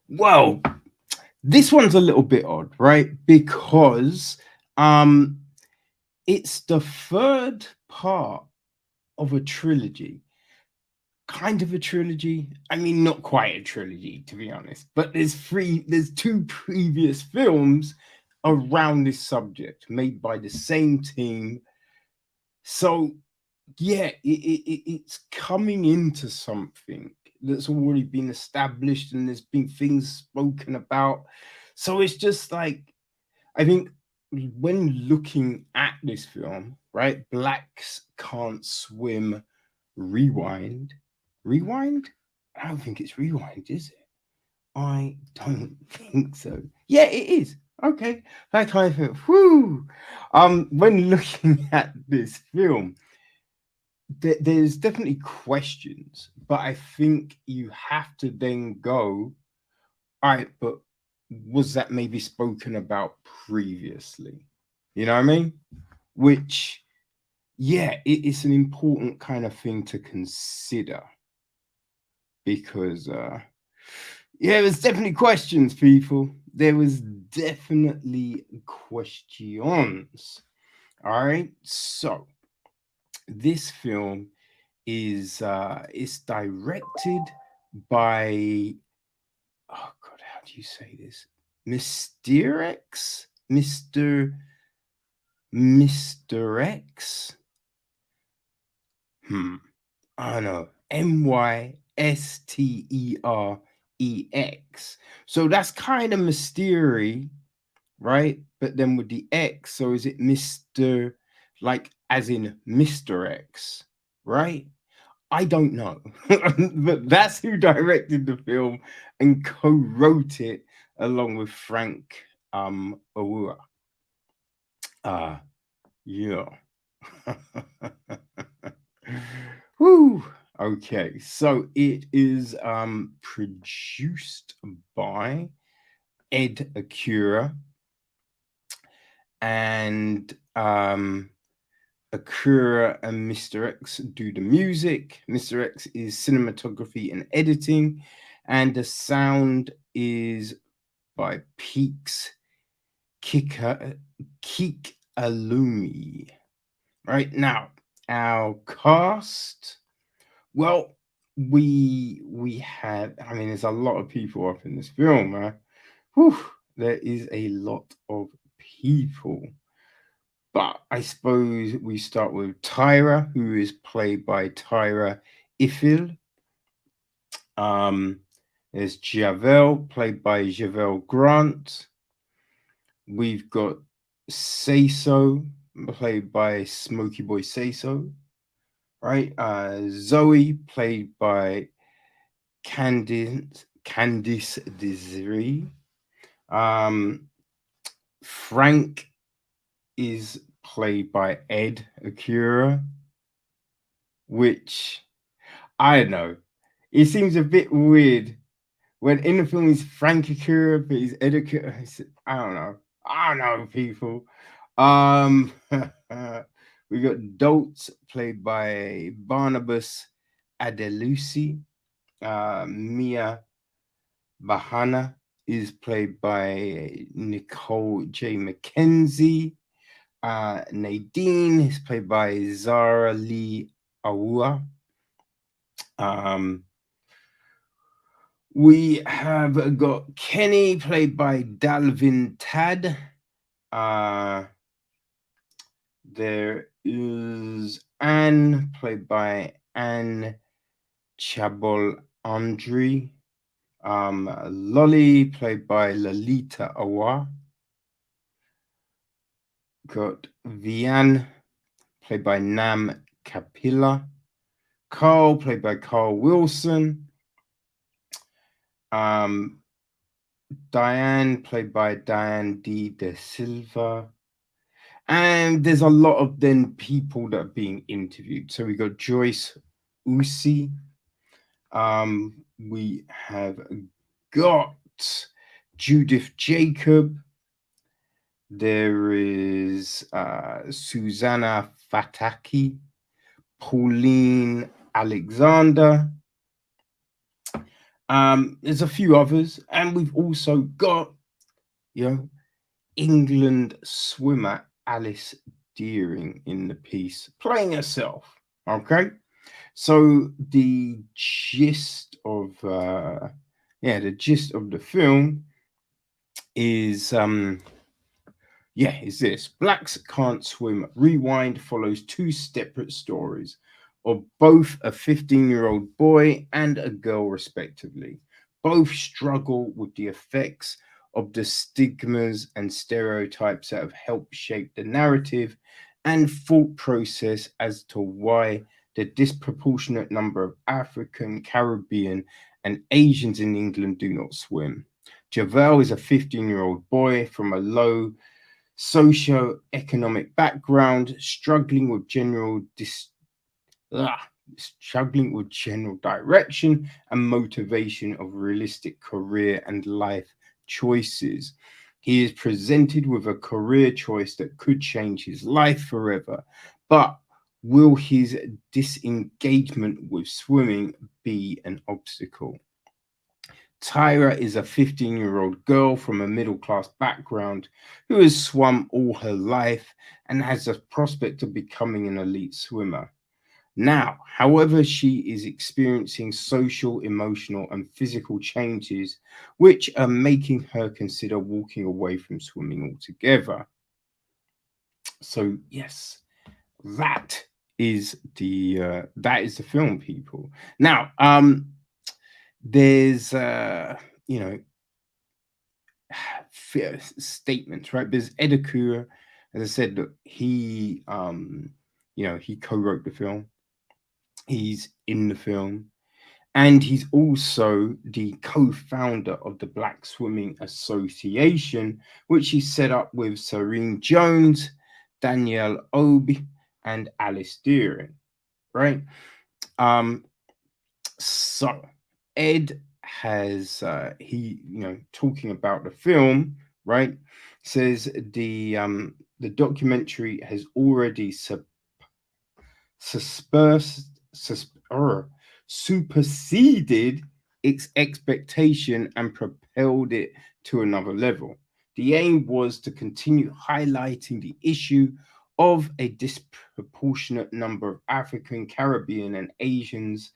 Well, this one's a little bit odd, right? Because um it's the third part of a trilogy. Kind of a trilogy. I mean, not quite a trilogy, to be honest. But there's two previous films around this subject made by the same team. So yeah, it's coming into something that's already been established and there's been things spoken about. So it's just like, I think when looking at this film, right, Blacks Can't Swim, Rewind. Rewind? I don't think it's Rewind, is it? I don't think so. Yeah, it is. Okay. That kind of thing. Whoo. When looking at this film, there's definitely questions, but I think you have to then go, all right, but was that maybe spoken about previously? You know what I mean? Which, yeah, it's an important kind of thing to consider because, yeah, there's definitely questions, people. There was definitely questions. All right, so this film is directed by, oh god, how do you say this? Mysterex? Mysterex? I don't know. Mysterex. So that's kind of mystery, right? But then with the X, so is it Mr. like as in Mr. X, right? I don't know. But that's who directed the film and co-wrote it along with Frank Awura. Uh yeah. Woo. Okay, so it is produced by Ed Accura and Accura and Mysterex do the music. Mysterex is cinematography and editing, and the sound is by Peaks Keek Alumi. Right now, our cast. Well, we have. I mean, there's a lot of people up in this film, man. Whew, there is a lot of people. But I suppose we start with Tyra, who is played by Tyra Ifill. Um, there's Javell, played by Javell Grant. We've got Say So, played by Smokey Boy Say So, right? Zoe, played by Candice Desiree. Um, Frank is played by Ed Accura, which I don't know. It seems a bit weird when in the film he's Frank Accura, but he's Ed Accura. I don't know. I don't know, people. Um, we got Doltz played by Barnabas Adelusi. Mia Bahana is played by Nicole J. McKenzie. Nadine is played by Zyra-Lei Awua. Um, we have got Kenny played by Dalvin Tad. Uh, there is Anne played by Anne Chabol Andre. Lolly played by Lalita Awa. Got Vian played by Nam Kapila. Carl played by Carl Wilson. Um, Diane played by Diane D. De Silva. And there's a lot of then people that are being interviewed. So we got Joyce Usi. We have got Judith Jacob. There is Susanna Fataki, Pauline Alexander, There's a few others, and we've also got, you know, England swimmer Alice Deering in the piece playing herself. Okay, so the gist of the film is is this: Blacks Can't Swim Rewind follows two separate stories of both a 15-year-old boy and a girl, respectively. Both struggle with the effects of the stigmas and stereotypes that have helped shape the narrative and thought process as to why the disproportionate number of African, Caribbean, and Asians in England do not swim. Javell is a 15-year-old boy from a low socio-economic background, struggling with general direction and motivation of realistic career and life choices. He is presented with a career choice that could change his life forever, but will his disengagement with swimming be an obstacle? Tyra is a 15-year-old girl from a middle class background who has swum all her life and has a prospect of becoming an elite swimmer. Now, however, she is experiencing social, emotional, and physical changes which are making her consider walking away from swimming altogether. So, yes, that that is the film, people. Now, there's you know statements, right? There's Ed Accura, as I said, that he co-wrote the film. He's in the film, and he's also the co-founder of the Black Swimming Association, which he set up with Serene Jones, Danielle Obi, and Alice Deering, right? Um, so Ed has talking about the film, right? Says the documentary has already suspersed, superseded its expectation and propelled it to another level. The aim was to continue highlighting the issue of a disproportionate number of African, Caribbean, and Asians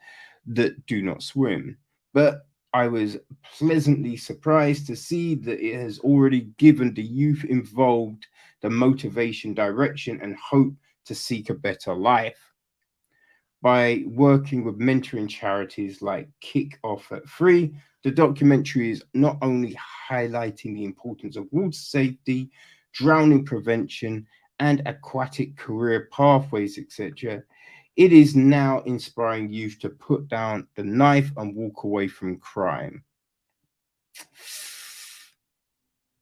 that do not swim. But I was pleasantly surprised to see that it has already given the youth involved the motivation, direction, and hope to seek a better life. By working with mentoring charities like Kick Off at Free, the documentary is not only highlighting the importance of water safety, drowning prevention, and aquatic career pathways, etc., it is now inspiring youth to put down the knife and walk away from crime.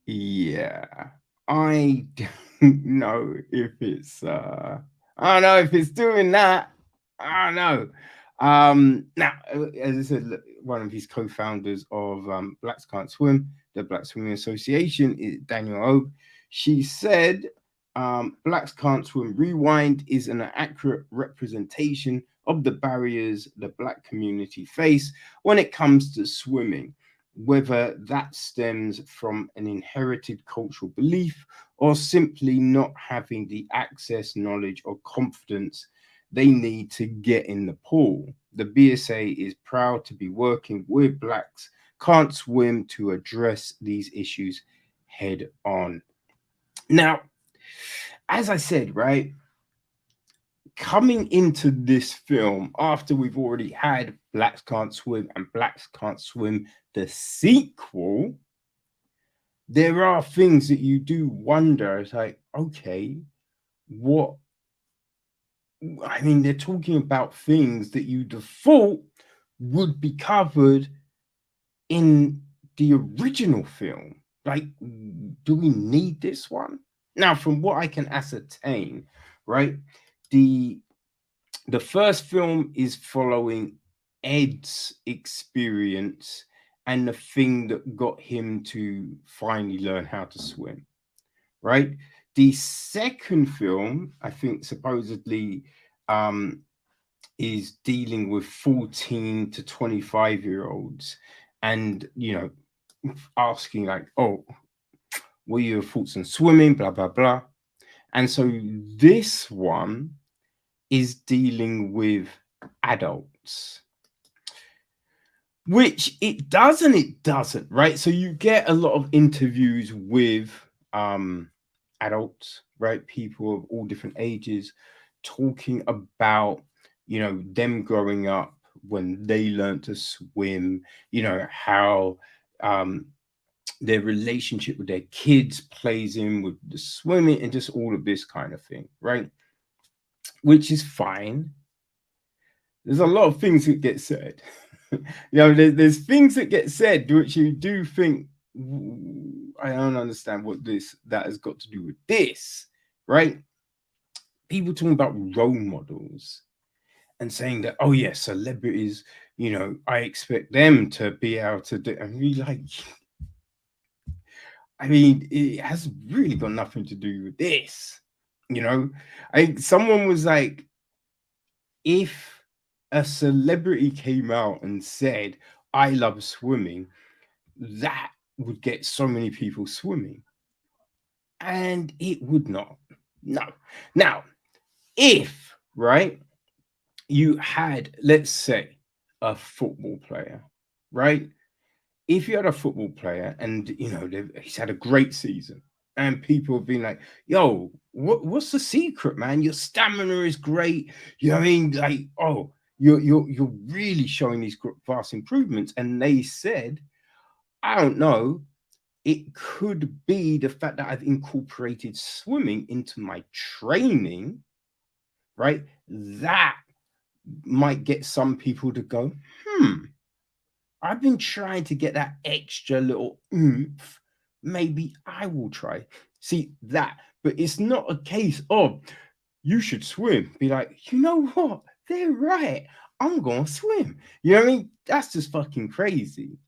Yeah, I don't know if I don't know if it's doing that. I don't know. Now, as I said, look, one of his co-founders of Blacks Can't Swim, the Black Swimming Association, is Daniel Obe. She said, "Blacks Can't Swim Rewind is an accurate representation of the barriers the Black community face when it comes to swimming, whether that stems from an inherited cultural belief or simply not having the access, knowledge, or confidence they need to get in the pool. The BSA is proud to be working with Blacks Can't Swim to address these issues head on." Now, as I said, right, coming into this film after we've already had Blacks Can't Swim and Blacks Can't Swim the sequel, there are things that you do wonder. It's like, okay, what? I mean, they're talking about things that you default would be covered in the original film. Like, do we need this one? Now, from what I can ascertain, right, the the first film is following Ed's experience and the thing that got him to finally learn how to swim, right? The second film, I think, supposedly um, is dealing with 14 to 25-year-olds and, asking like, oh, what are your thoughts on swimming, blah, blah, blah. And so this one is dealing with adults, which it does and it doesn't, right? So you get a lot of interviews with adults, right? People of all different ages talking about, them growing up when they learned to swim, how um, their relationship with their kids plays in with the swimming and just all of this kind of thing, right? Which is fine. There's a lot of things that get said. There's things that get said which you do think, I don't understand what that has got to do with this, right? People talking about role models and saying that, oh yeah, celebrities, I expect them to be able to do. And we like, I mean, it has really got nothing to do with this. Someone was like, if a celebrity came out and said, I love swimming, that would get so many people swimming. And it would not. No. Now, if, right, you had, let's say, a football player, right? If you had a football player and, he's had a great season and people have been like, yo, what's the secret, man? Your stamina is great. You know what I mean? Like, oh, you're really showing these vast improvements. And they said, I don't know, it could be the fact that I've incorporated swimming into my training, right? That might get some people to go, I've been trying to get that extra little oomph. Maybe I will try. See that, but it's not a case of you should swim. Be like, you know what? They're right. I'm gonna swim. You know what I mean? That's just fucking crazy.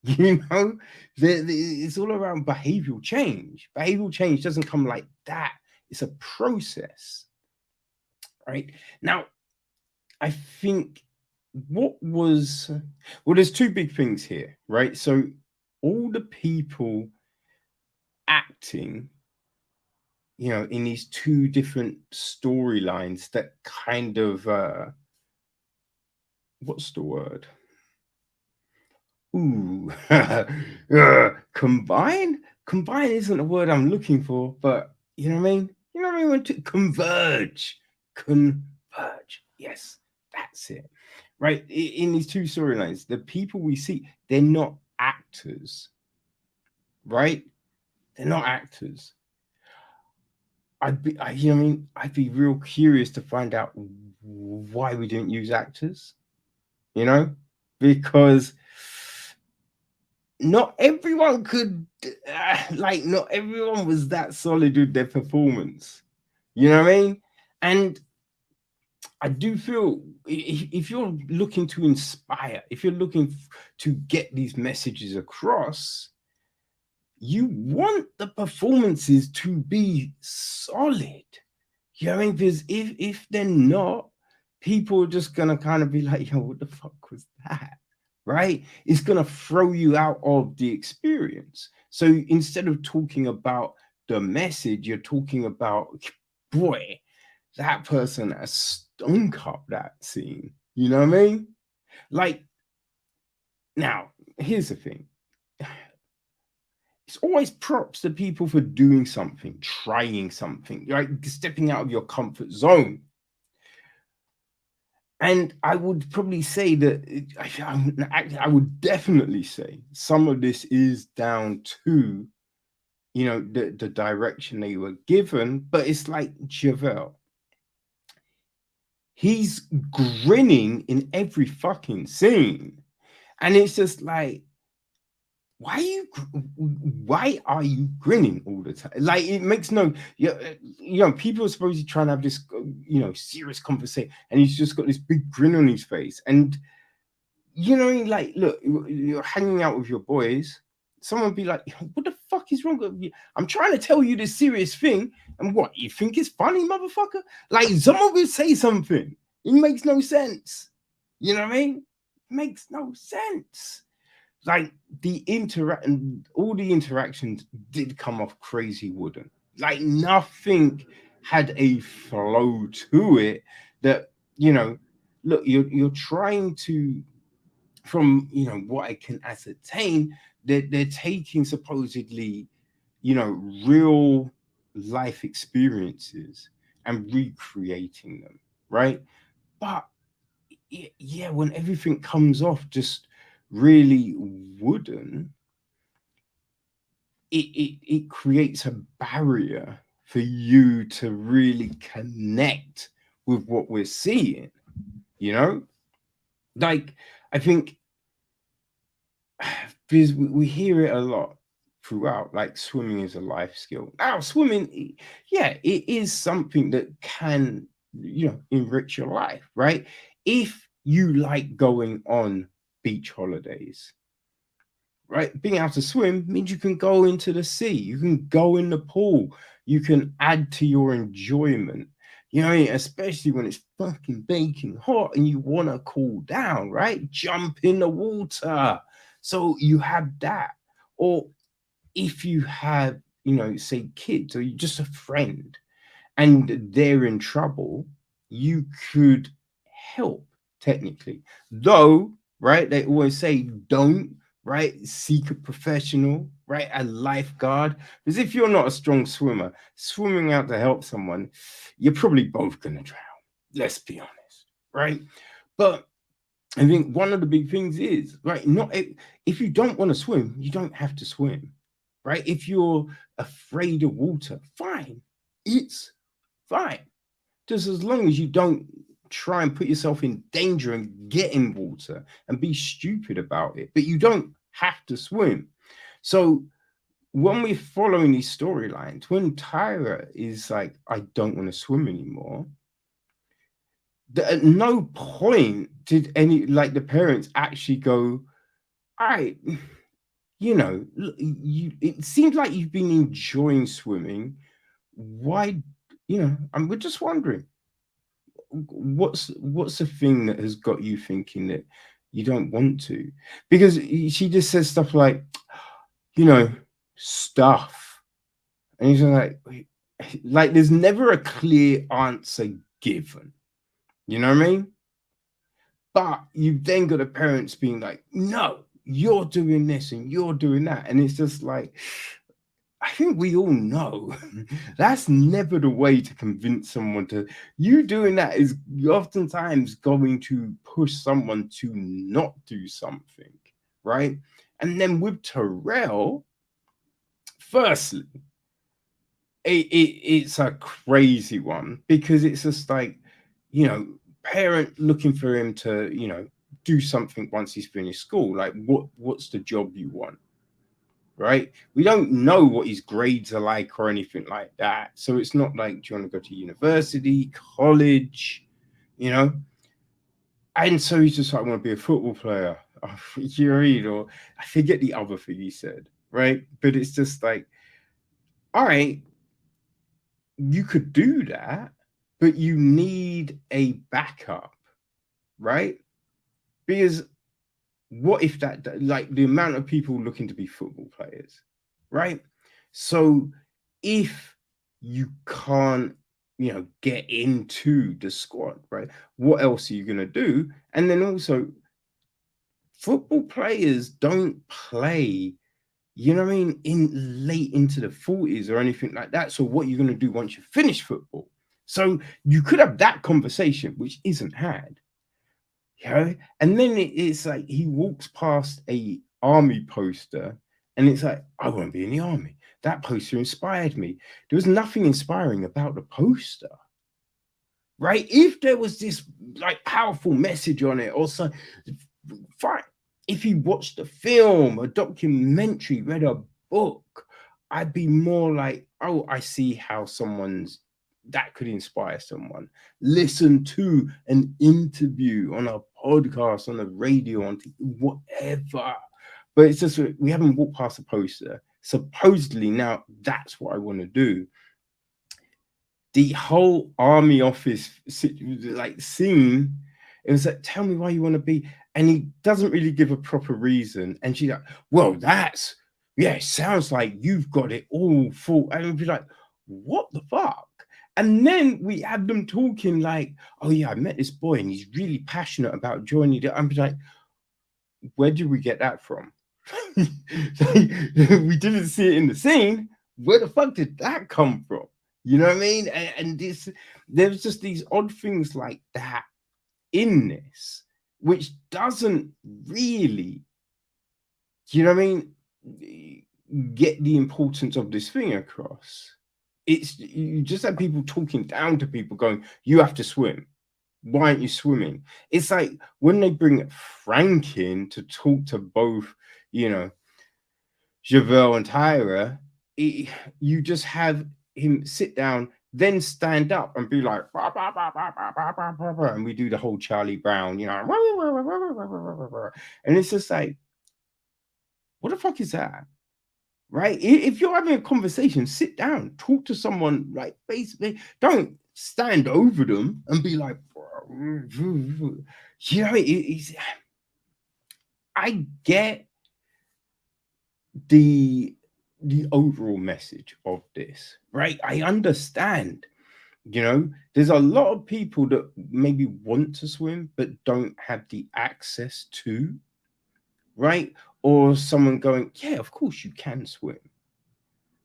It's all around behavioral change. Behavioral change doesn't come like that. It's a process, right? Now, I think there's two big things here, right? So all the people acting, in these two different storylines that kind of what's the word? Ooh, combine. Combine isn't a word I'm looking for, but you know what I mean. You know what I mean. When to converge, Yes, that's it. Right in these two storylines, the people we see, they're not actors, right? They're not actors. I'd be real curious to find out why we didn't use actors, because not everyone could, not everyone was that solid with their performance. You know what I mean? And I do feel if you're looking to inspire, if you're looking to get these messages across, you want the performances to be solid. You know what I mean? Because if they're not, people are just gonna kind of be like, yo, what the fuck was that? Right? It's gonna throw you out of the experience. So instead of talking about the message, you're talking about, boy, that person has stunk up that scene. You know what I mean? Like, now, here's the thing. It's always props to people for doing something, trying something, right? Stepping out of your comfort zone. And I would probably say that I would definitely say some of this is down to, the direction they were given. But it's like Javell. He's grinning in every fucking scene. And it's just like, why are you grinning all the time? Like, it makes no, people are supposed to try and have this, serious conversation, and he's just got this big grin on his face. And, like, look, you're hanging out with your boys. Someone be like, what the fuck is wrong with you? I'm trying to tell you this serious thing. And what, you think it's funny, motherfucker? Like, someone will say something. It makes no sense. You know what I mean? It makes no sense. Like all the interactions did come off crazy wooden. Like nothing had a flow to it that, you know, look, you're trying to, from, you know, what I can ascertain, that they're taking supposedly, you know, real life experiences and recreating them, right? But yeah, when everything comes off just really wooden, it creates a barrier for you to really connect with what we're seeing, you know? Like, I think because we hear it a lot throughout, like swimming is a life skill. Now, swimming, yeah, it is something that can, you know, enrich your life, right? If you like going on beach holidays, right? Being able to swim means you can go into the sea, you can go in the pool, you can add to your enjoyment. You know, what I mean? Especially when it's fucking baking hot and you want to cool down, right? Jump in the water. So you have that. Or if you have, you know, say kids or you just a friend and they're in trouble, you could help technically. Though, right, they always say don't, right, seek a professional, right, a lifeguard. Because if you're not a strong swimmer, swimming out to help someone, you're probably both going to drown. Let's be honest, right? But I think one of the big things is, right, not if you don't want to swim, you don't have to swim, right? If you're afraid of water, fine. It's fine. Just as long as you don't try and put yourself in danger and get in water and be stupid about it. But you don't have to swim. So when we're following these storylines, when Tyra is like, I don't want to swim anymore, at no point did any, like, the parents actually go, all right, you know, you, it seems like you've been enjoying swimming. Why, you know, and we're just wondering, what's the thing that has got you thinking that you don't want to? Because she just says stuff like, you know, stuff, and he's like, like there's never a clear answer given. You know what I mean? But you've then got the parents being like, no, you're doing this and you're doing that, and it's just like, I think we all know that's never the way to convince someone to. You doing that is oftentimes going to push someone to not do something, right? And then with Terrell, firstly, it's a crazy one because it's just like, you know, parent looking for him to, you know, do something once he's finished school. Like, what's the job you want? Right? We don't know what his grades are like or anything like that. So it's not like, do you want to go to university, college, you know? And so he's just like, I want to be a football player. You know what I mean? Or I forget the other thing he said, right? But it's just like, all right, you could do that, but you need a backup, right? Because what if that, like the amount of people looking to be football players, right? So if you can't, you know, get into the squad, right? What else are you going to do? And then also, football players don't play, you know what I mean, in late into the 40s or anything like that. So what are you going to do once you finish football? So you could have that conversation, which isn't had. You know? And then it's like he walks past a army poster and it's like, I won't be in the army. That poster inspired me. There was nothing inspiring about the poster, right? If there was this like powerful message on it or something, fine. If he watched a film, a documentary, read a book, I'd be more like, oh, I see how someone's that could inspire someone. Listen to an interview on a podcast, on the radio, on whatever. But it's just we haven't walked past a poster. Supposedly now that's what I want to do. the whole army office like scene, it was like, tell me why you want to be, and he doesn't really give a proper reason, and she's like, well, that's, yeah, it sounds like you've got it all full, and I'd be like, what the fuck? And then we had them talking like, oh yeah, I met this boy and he's really passionate about joining the, I'm like, where did we get that from? We didn't see it in the scene. Where the fuck did that come from? You know what I mean? And this, there's just these odd things like that in this, which doesn't really, you know what I mean, get the importance of this thing across. It's, you just have people talking down to people, going, "You have to swim. Why aren't you swimming?" It's like when they bring Frank in to talk to both, you know, Javell and Tyra, you just have him sit down, then stand up and be like, "Bah, bah, bah, bah, bah, bah, bah, bah, bah," and we do the whole Charlie Brown, you know, and it's just like, what the fuck is that? Right? If you're having a conversation, sit down, talk to someone, like, basically, don't stand over them and be like, you know, I get the overall message of this, right? I understand, you know, there's a lot of people that maybe want to swim but don't have the access to, right? Or someone going, yeah, of course you can swim.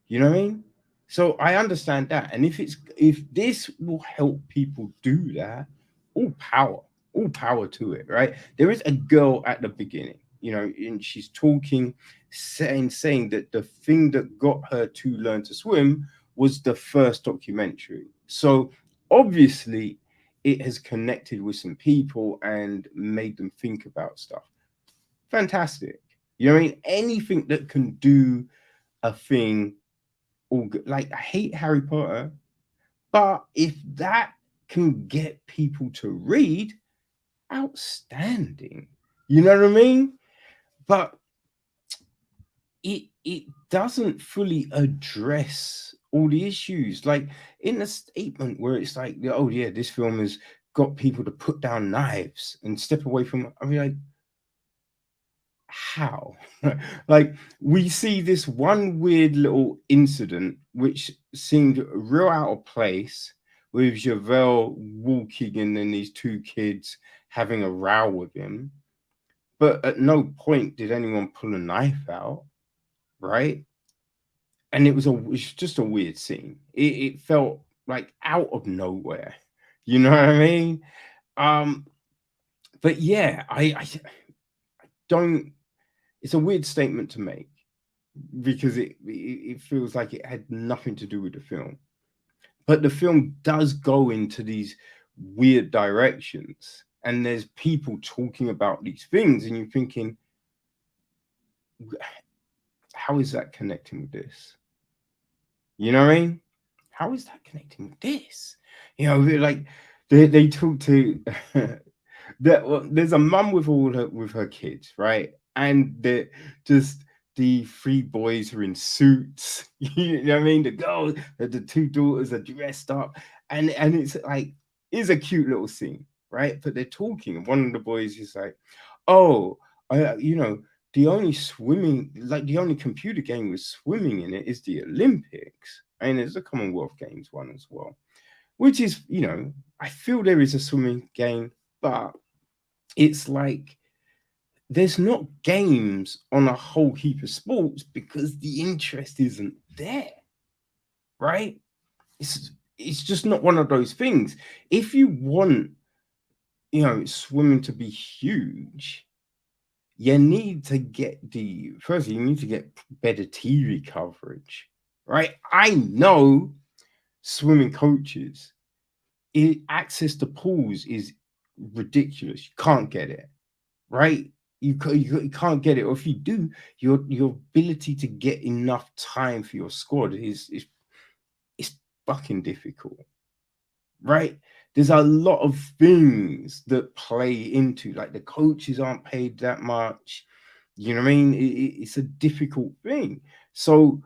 You know what I mean? So I understand that. And if this will help people do that, all power to it, right? There is a girl at the beginning, you know, and she's talking, saying that the thing that got her to learn to swim was the first documentary. So obviously it has connected with some people and made them think about stuff. Fantastic. You know what I mean? Anything that can do a thing all good. Like, I hate Harry Potter, but if that can get people to read, outstanding. You know what I mean? But it doesn't fully address all the issues. Like in a statement where it's like, oh yeah, this film has got people to put down knives and step away from. I mean, like, how? Like, we see this one weird little incident which seemed real out of place, with Javell walking in and these two kids having a row with him, but at no point did anyone pull a knife out, right? And it was just a weird scene. It felt like out of nowhere. You know what I mean? um but yeah, I don't, it's a weird statement to make, because it feels like it had nothing to do with the film. But the film does go into these weird directions, and there's people talking about these things, and you're thinking, how is that connecting with this? You know what I mean? How is that connecting with this? You know, like they talk to there's a mum with with her kids, right? And the just the three boys are in suits. You know what I mean? The girls, the two daughters are dressed up, and it's like, it's a cute little scene, right? But they're talking, and one of the boys is like, "Oh, you know, the only swimming, like the only computer game with swimming in it is the Olympics, and there's a Commonwealth Games one as well." Which is, you know, I feel there is a swimming game, but it's like there's not games on a whole heap of sports because the interest isn't there, right? It's just not one of those things. If you want, you know, swimming to be huge, you need to get firstly, you need to get better TV coverage, right? I know swimming coaches, access to pools is ridiculous. You can't get it, right? You can't get it, or if you do, your ability to get enough time for your squad is fucking difficult, right? There's a lot of things that play into, like, the coaches aren't paid that much. You know what I mean? It's a difficult thing. So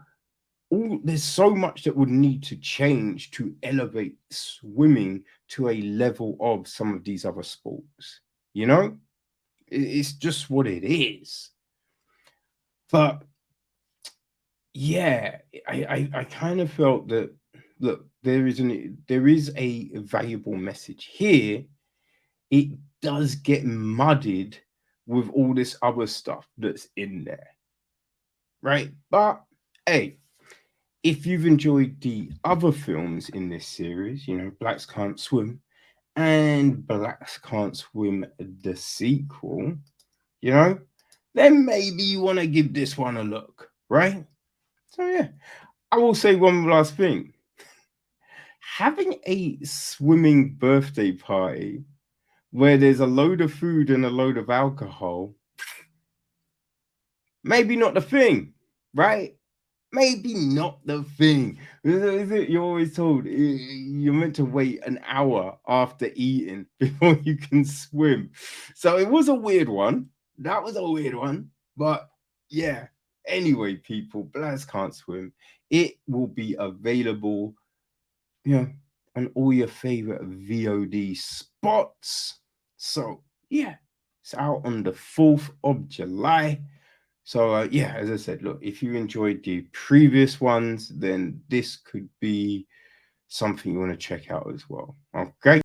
there's so much that would need to change to elevate swimming to a level of some of these other sports. You know, it's just what it is. But yeah, I kind of felt that, look, there is a valuable message here. It does get muddied with all this other stuff that's in there, right? But hey, if you've enjoyed the other films in this series, you know, Blacks Can't Swim and Blacks Can't Swim the sequel, you know, then maybe you want to give this one a look, right? So yeah, I will say one last thing. Having a swimming birthday party where there's a load of food and a load of alcohol, maybe not the thing, right? Maybe not the thing. You're always told you're meant to wait an hour after eating before you can swim. So it was a weird one. That was a weird one. But yeah, anyway, people, Blaz Can't Swim. It will be available, you know, on all your favorite VOD spots. So yeah, it's out on the 4th of July. So yeah, as I said, look, if you enjoyed the previous ones, then this could be something you want to check out as well. Okay.